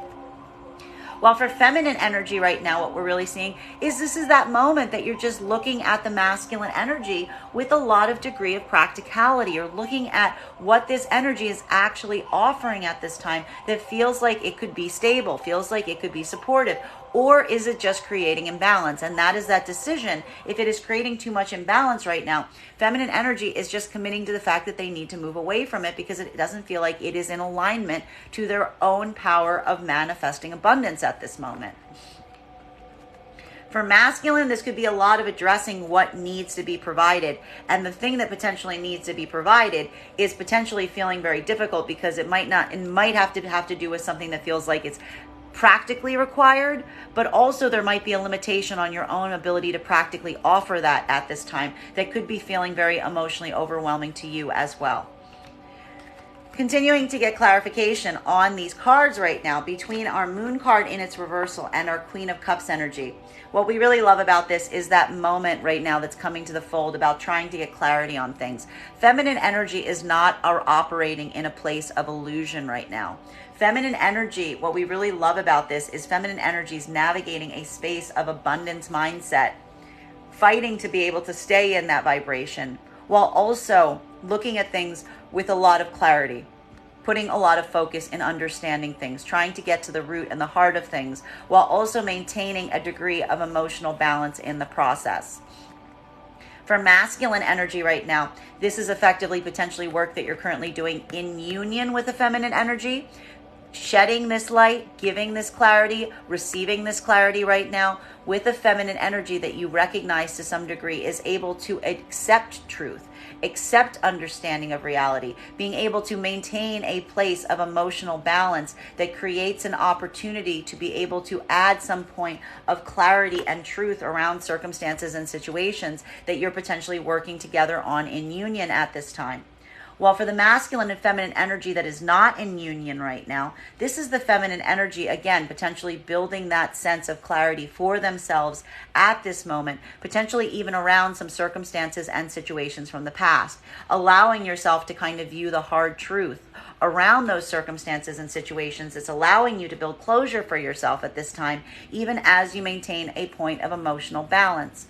Speaker 1: While for feminine energy right now, what we're really seeing is this is that moment that you're just looking at the masculine energy with a lot of degree of practicality. You're looking at what this energy is actually offering at this time that feels like it could be stable, feels like it could be supportive, or is it just creating imbalance? And that is that decision. If it is creating too much imbalance right now, feminine energy is just committing to the fact that they need to move away from it because it doesn't feel like it is in alignment to their own power of manifesting abundance at this moment. For masculine, this could be a lot of addressing what needs to be provided. And the thing that potentially needs to be provided is potentially feeling very difficult because it might have to do with something that feels like it's practically required, but also there might be a limitation on your own ability to practically offer that at this time that could be feeling very emotionally overwhelming to you as well. Continuing to get clarification on these cards right now between our Moon card in its reversal and our Queen of Cups energy. What we really love about this is that moment right now that's coming to the fold about trying to get clarity on things. Feminine energy is not operating in a place of illusion right now. Feminine energy, what we really love about this is feminine energy is navigating a space of abundance mindset, fighting to be able to stay in that vibration, while also looking at things with a lot of clarity, putting a lot of focus in understanding things, trying to get to the root and the heart of things, while also maintaining a degree of emotional balance in the process. For masculine energy right now, this is effectively potentially work that you're currently doing in union with the feminine energy, shedding this light, giving this clarity, receiving this clarity right now with a feminine energy that you recognize to some degree is able to accept truth, accept understanding of reality, being able to maintain a place of emotional balance that creates an opportunity to be able to add some point of clarity and truth around circumstances and situations that you're potentially working together on in union at this time. While for the masculine and feminine energy that is not in union right now, this is the feminine energy, again, potentially building that sense of clarity for themselves at this moment, potentially even around some circumstances and situations from the past, allowing yourself to kind of view the hard truth around those circumstances and situations. It's allowing you to build closure for yourself at this time, even as you maintain a point of emotional balance.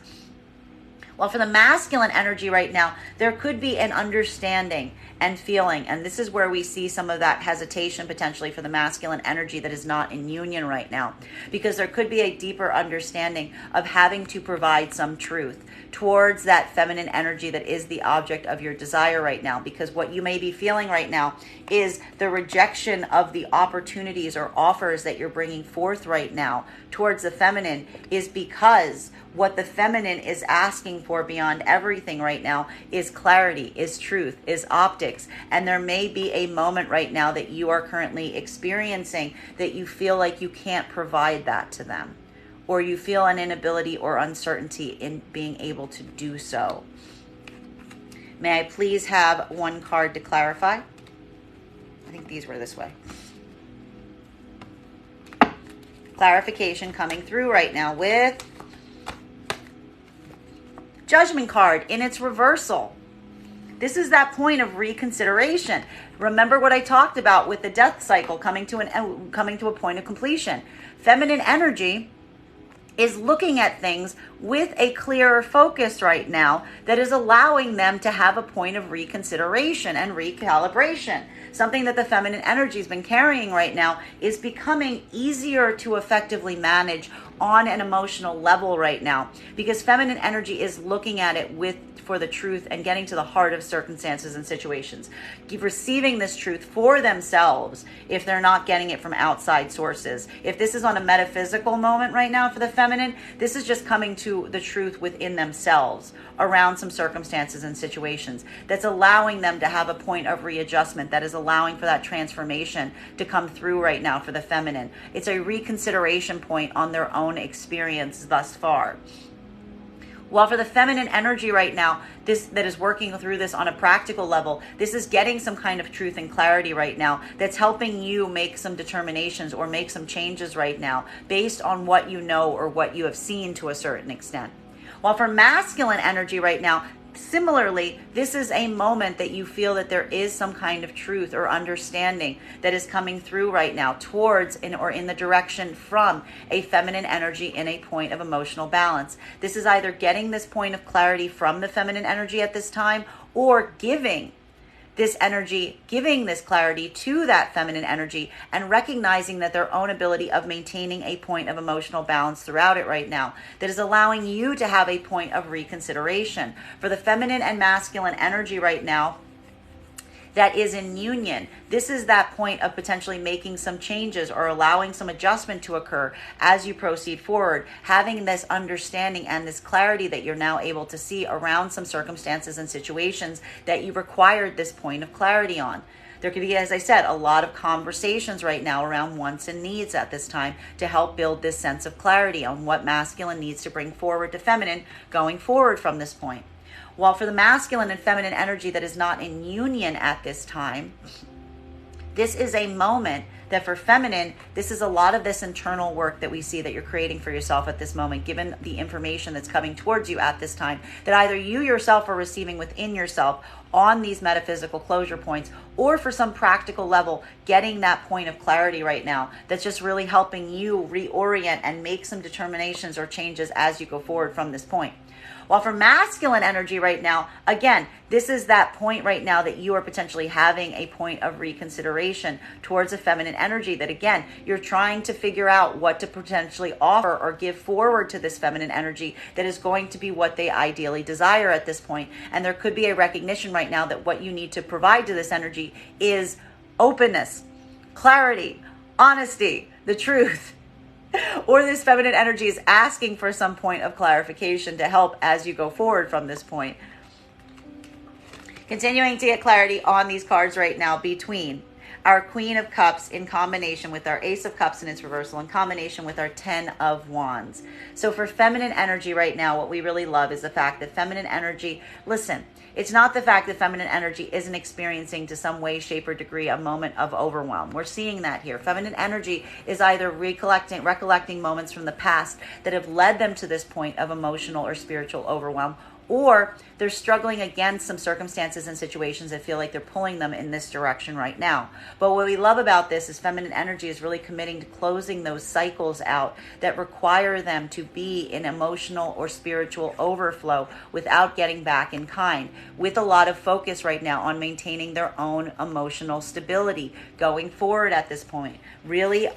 Speaker 1: Well, for the masculine energy right now, there could be an understanding and feeling, and this is where we see some of that hesitation potentially for the masculine energy that is not in union right now, because there could be a deeper understanding of having to provide some truth towards that feminine energy that is the object of your desire right now, because what you may be feeling right now is the rejection of the opportunities or offers that you're bringing forth right now towards the feminine is because what the feminine is asking for beyond everything right now is clarity, is truth, is optics. And there may be a moment right now that you are currently experiencing that you feel like you can't provide that to them, or you feel an inability or uncertainty in being able to do so. May I please have one card to clarify? I think these were this way. Clarification coming through right now with Judgment card in its reversal. This is that point of reconsideration. Remember what I talked about with the death cycle coming to a point of completion. Feminine energy is looking at things with a clearer focus right now that is allowing them to have a point of reconsideration and recalibration. Something that the feminine energy has been carrying right now is becoming easier to effectively manage on an emotional level right now, because feminine energy is looking at it for the truth and getting to the heart of circumstances and situations, receiving this truth for themselves if they're not getting it from outside sources. If this is on a metaphysical moment right now for the feminine, this is just coming to the truth within themselves around some circumstances and situations that's allowing them to have a point of readjustment, that is allowing for that transformation to come through right now for the feminine. It's a reconsideration point on their own experience thus far. While for the feminine energy right now, this that is working through this on a practical level, this is getting some kind of truth and clarity right now that's helping you make some determinations or make some changes right now based on what you know or what you have seen to a certain extent. While for masculine energy right now, similarly, this is a moment that you feel that there is some kind of truth or understanding that is coming through right now towards or in the direction from a feminine energy in a point of emotional balance. This is either getting this point of clarity from the feminine energy at this time, or giving this energy, giving this clarity to that feminine energy and recognizing that their own ability of maintaining a point of emotional balance throughout it right now that is allowing you to have a point of reconsideration. For the feminine and masculine energy right now that is in union, this is that point of potentially making some changes or allowing some adjustment to occur as you proceed forward, having this understanding and this clarity that you're now able to see around some circumstances and situations that you required this point of clarity on. There could be, as I said, a lot of conversations right now around wants and needs at this time to help build this sense of clarity on what masculine needs to bring forward to feminine going forward from this point. While for the masculine and feminine energy that is not in union at this time, this is a moment that for feminine, this is a lot of this internal work that we see that you're creating for yourself at this moment, given the information that's coming towards you at this time, that either you yourself are receiving within yourself on these metaphysical closure points, or for some practical level, getting that point of clarity right now that's just really helping you reorient and make some determinations or changes as you go forward from this point. While for masculine energy right now, again, this is that point right now that you are potentially having a point of reconsideration towards a feminine energy that, again, you're trying to figure out what to potentially offer or give forward to this feminine energy that is going to be what they ideally desire at this point. And there could be a recognition right now that what you need to provide to this energy is openness, clarity, honesty, the truth. Or this feminine energy is asking for some point of clarification to help as you go forward from this point. Continuing to get clarity on these cards right now between our Queen of Cups in combination with our Ace of Cups in its reversal, in combination with our Ten of Wands. So for feminine energy right now, what we really love is the fact that feminine energy, listen, it's not the fact that feminine energy isn't experiencing to some way, shape, or degree a moment of overwhelm. We're seeing that here. Feminine energy is either recollecting moments from the past that have led them to this point of emotional or spiritual overwhelm, or they're struggling against some circumstances and situations that feel like they're pulling them in this direction right now. But what we love about this is feminine energy is really committing to closing those cycles out that require them to be in emotional or spiritual overflow without getting back in kind, with a lot of focus right now on maintaining their own emotional stability going forward at this point. Really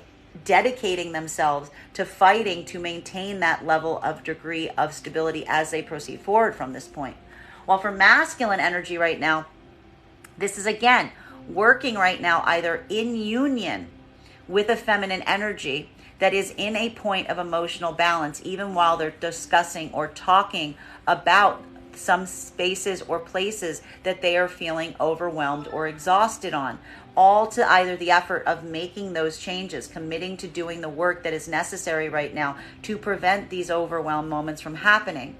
Speaker 1: dedicating themselves to fighting to maintain that level of degree of stability as they proceed forward from this point. While for masculine energy right now, this is again working right now either in union with a feminine energy that is in a point of emotional balance, even while they're discussing or talking about some spaces or places that they are feeling overwhelmed or exhausted on, all to either the effort of making those changes, committing to doing the work that is necessary right now to prevent these overwhelm moments from happening.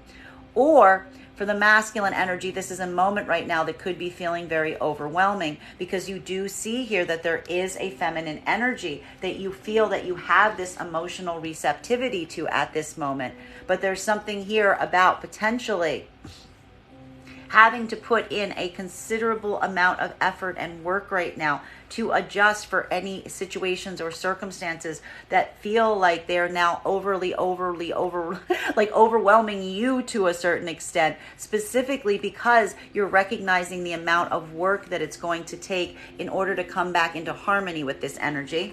Speaker 1: Or for the masculine energy, this is a moment right now that could be feeling very overwhelming, because you do see here that there is a feminine energy that you feel that you have this emotional receptivity to at this moment. But there's something here about potentially having to put in a considerable amount of effort and work right now to adjust for any situations or circumstances that feel like they're now overwhelming you to a certain extent, specifically because you're recognizing the amount of work that it's going to take in order to come back into harmony with this energy.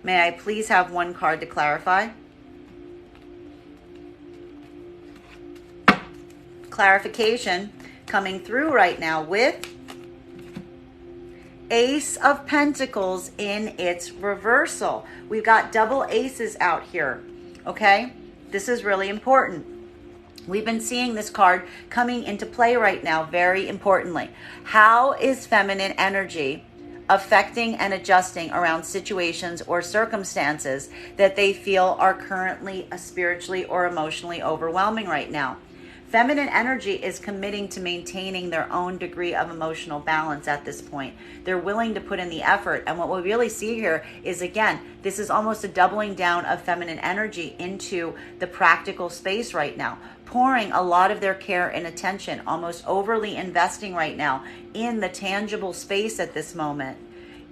Speaker 1: May I please have one card to clarify? Clarification coming through right now with Ace of Pentacles in its reversal. We've got double aces out here, okay? This is really important. We've been seeing this card coming into play right now, very importantly. How is feminine energy affecting and adjusting around situations or circumstances that they feel are currently spiritually or emotionally overwhelming right now? Feminine energy is committing to maintaining their own degree of emotional balance at this point. They're willing to put in the effort. And what we really see here is, again, this is almost a doubling down of feminine energy into the practical space right now, pouring a lot of their care and attention, almost overly investing right now in the tangible space at this moment,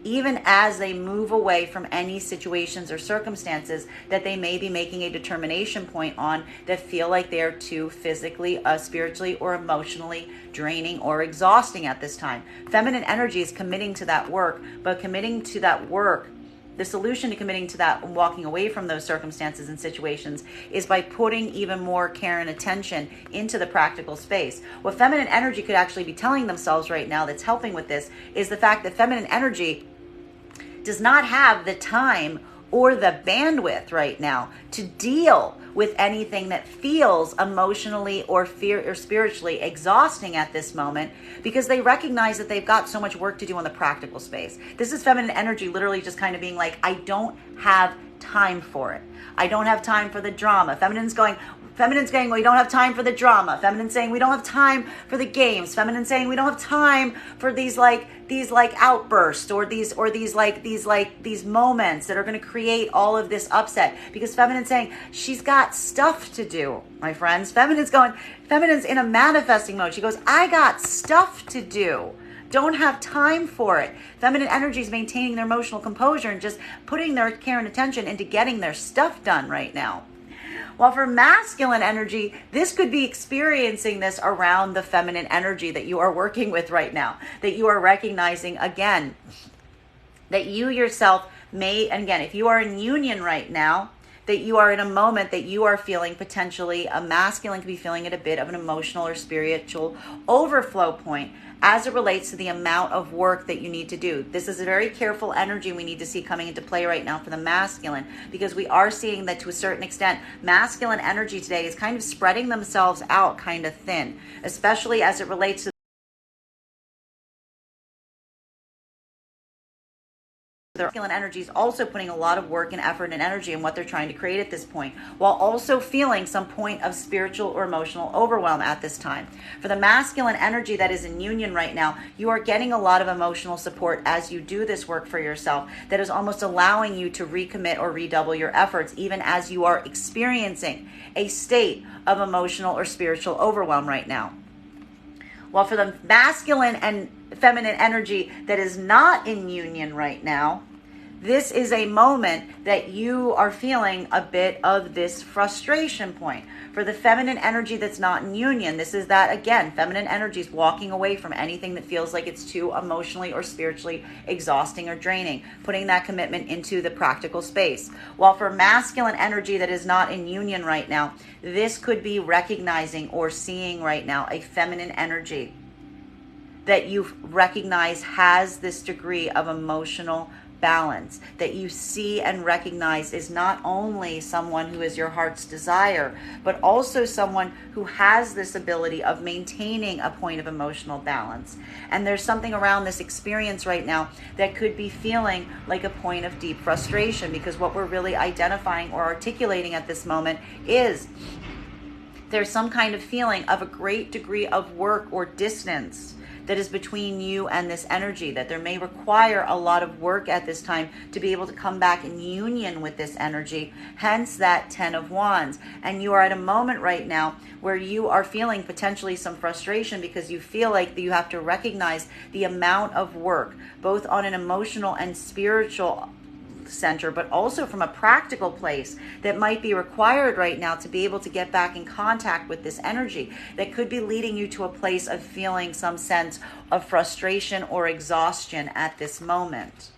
Speaker 1: even as they move away from any situations or circumstances that they may be making a determination point on that feel like they're too physically, spiritually, or emotionally draining or exhausting at this time. Feminine energy is committing to that work, but committing to that work, the solution to committing to that and walking away from those circumstances and situations is by putting even more care and attention into the practical space. What feminine energy could actually be telling themselves right now that's helping with this is the fact that feminine energy does not have the time or the bandwidth right now to deal with anything that feels emotionally or spiritually exhausting at this moment, because they recognize that they've got so much work to do in the practical space. This is feminine energy literally just kind of being like, I don't have time for it. I don't have time for the drama. Feminine's going, well, you don't have time for the drama. Feminine's saying we don't have time for the games. Feminine's saying we don't have time for these outbursts or these moments that are going to create all of this upset. Because feminine's saying she's got stuff to do, my friends. Feminine's in a manifesting mode. She goes, I got stuff to do. Don't have time for it. Feminine energy is maintaining their emotional composure and just putting their care and attention into getting their stuff done right now. While for masculine energy, this could be experiencing this around the feminine energy that you are working with right now, that you are recognizing again, that you yourself may, and again, if you are in union right now, that you are in a moment that you are feeling potentially, a masculine could be feeling at a bit of an emotional or spiritual overflow point as it relates to the amount of work that you need to do. This is a very careful energy we need to see coming into play right now for the masculine, because we are seeing that to a certain extent, masculine energy today is kind of spreading themselves out kind of thin, especially as it relates to masculine energy is also putting a lot of work and effort and energy in what they're trying to create at this point, while also feeling some point of spiritual or emotional overwhelm at this time. For the masculine energy that is in union right now, you are getting a lot of emotional support as you do this work for yourself that is almost allowing you to recommit or redouble your efforts, even as you are experiencing a state of emotional or spiritual overwhelm right now. While for the masculine and feminine energy that is not in union right now, this is a moment that you are feeling a bit of this frustration point. For the feminine energy that's not in union, this is that, again, feminine energy is walking away from anything that feels like it's too emotionally or spiritually exhausting or draining, putting that commitment into the practical space. While for masculine energy that is not in union right now, this could be recognizing or seeing right now a feminine energy that you recognize has this degree of emotional balance, that you see and recognize is not only someone who is your heart's desire, but also someone who has this ability of maintaining a point of emotional balance. And there's something around this experience right now that could be feeling like a point of deep frustration, because what we're really identifying or articulating at this moment is there's some kind of feeling of a great degree of work or distance that is between you and this energy, that there may require a lot of work at this time to be able to come back in union with this energy, hence that 10 of Wands. And you are at a moment right now where you are feeling potentially some frustration because you feel like you have to recognize the amount of work, both on an emotional and spiritual center, but also from a practical place that might be required right now to be able to get back in contact with this energy that could be leading you to a place of feeling some sense of frustration or exhaustion at this moment.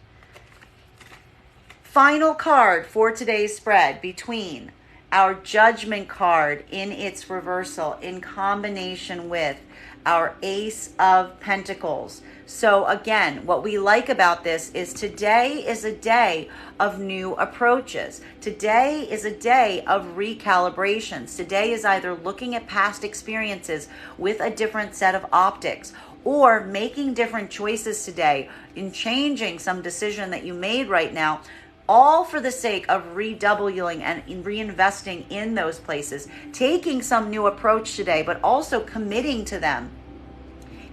Speaker 1: Final card for today's spread between our Judgment card in its reversal in combination with our Ace of Pentacles. So again, what we like about this is today is a day of new approaches. Today is a day of recalibrations. Today is either looking at past experiences with a different set of optics, or making different choices today in changing some decision that you made right now, all for the sake of redoubling and reinvesting in those places, taking some new approach today, but also committing to them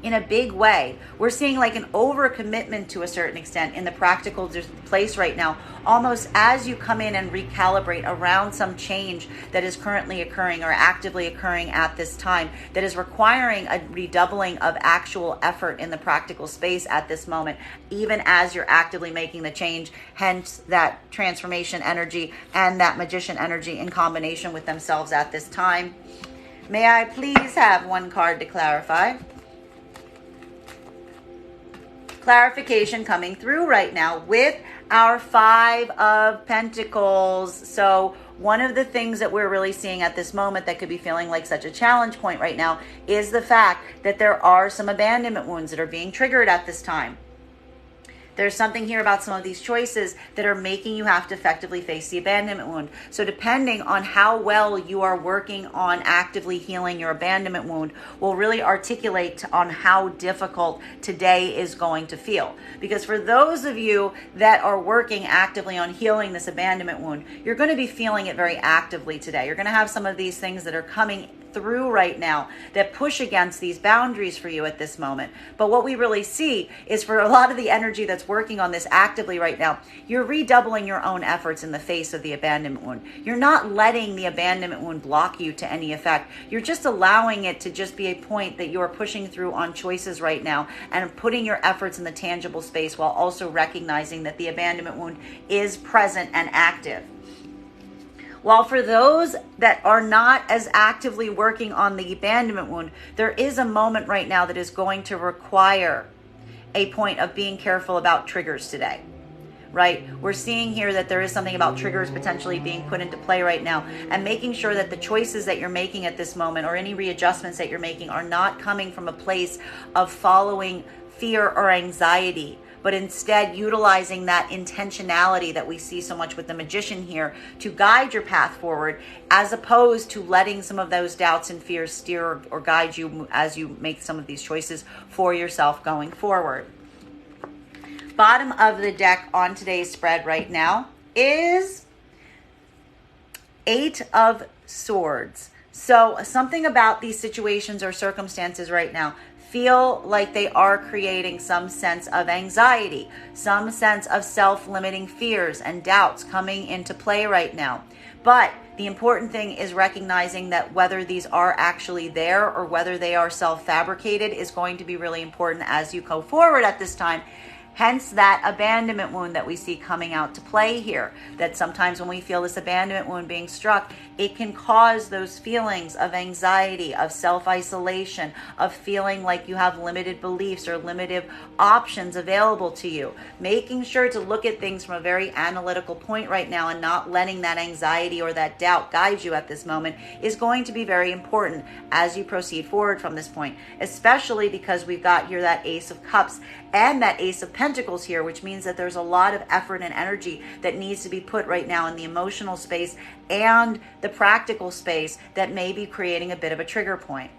Speaker 1: in a big way. We're seeing like an overcommitment to a certain extent in the practical place right now, almost as you come in and recalibrate around some change that is currently occurring or actively occurring at this time that is requiring a redoubling of actual effort in the practical space at this moment, even as you're actively making the change, hence that transformation energy and that magician energy in combination with themselves at this time. May I please have one card to clarify? Clarification coming through right now with our Five of Pentacles. So one of the things that we're really seeing at this moment that could be feeling like such a challenge point right now is the fact that there are some abandonment wounds that are being triggered at this time. There's something here about some of these choices that are making you have to effectively face the abandonment wound. So depending on how well you are working on actively healing your abandonment wound will really articulate on how difficult today is going to feel. Because for those of you that are working actively on healing this abandonment wound, you're going to be feeling it very actively today. You're going to have some of these things that are coming through right now that push against these boundaries for you at this moment. But what we really see is for a lot of the energy that's working on this actively right now, you're redoubling your own efforts in the face of the abandonment wound. You're not letting the abandonment wound block you to any effect. You're just allowing it to just be a point that you're pushing through on choices right now and putting your efforts in the tangible space while also recognizing that the abandonment wound is present and active. While for those that are not as actively working on the abandonment wound, there is a moment right now that is going to require a point of being careful about triggers today, right? We're seeing here that there is something about triggers potentially being put into play right now, and making sure that the choices that you're making at this moment or any readjustments that you're making are not coming from a place of following fear or anxiety, but instead utilizing that intentionality that we see so much with the magician here to guide your path forward, as opposed to letting some of those doubts and fears steer or guide you as you make some of these choices for yourself going forward. bottom of the deck on today's spread right now is 8 of Swords. So something about these situations or circumstances right now feel like they are creating some sense of anxiety, some sense of self-limiting fears and doubts coming into play right now. But the important thing is recognizing that whether these are actually there or whether they are self-fabricated is going to be really important as you go forward at this time. Hence that abandonment wound that we see coming out to play here. That sometimes when we feel this abandonment wound being struck, it can cause those feelings of anxiety, of self-isolation, of feeling like you have limited beliefs or limited options available to you. Making sure to look at things from a very analytical point right now and not letting that anxiety or that doubt guide you at this moment is going to be very important as you proceed forward from this point, especially because we've got here that Ace of Cups and that Ace of Pentacles here, which means that there's a lot of effort and energy that needs to be put right now in the emotional space and the practical space that may be creating a bit of a trigger point.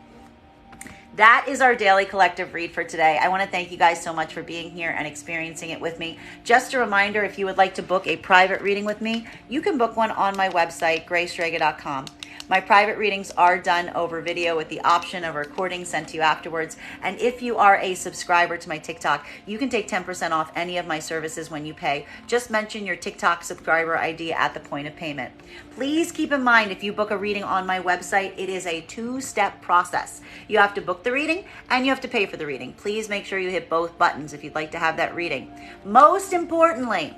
Speaker 1: That is our daily collective read for today. I want to thank you guys so much for being here and experiencing it with me. Just a reminder, if you would like to book a private reading with me, you can book one on my website, graystrega.com. My private readings are done over video with the option of recording sent to you afterwards. And if you are a subscriber to my TikTok, you can take 10% off any of my services when you pay. Just mention your TikTok subscriber ID at the point of payment. Please keep in mind, if you book a reading on my website, it is a 2-step process. You have to book the reading and you have to pay for the reading. Please make sure you hit both buttons if you'd like to have that reading. Most importantly,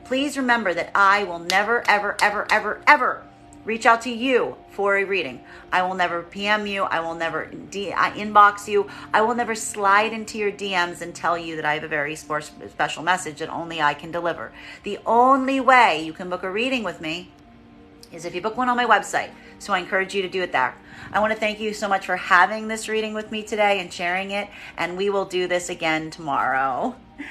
Speaker 1: please remember that I will never, ever, ever, ever, ever reach out to you for a reading. I will never PM you. I will never inbox you. I will never slide into your DMs and tell you that I have a very special message that only I can deliver. The only way you can book a reading with me is if you book one on my website. So I encourage you to do it there. I want to thank you so much for having this reading with me today and sharing it. And we will do this again tomorrow.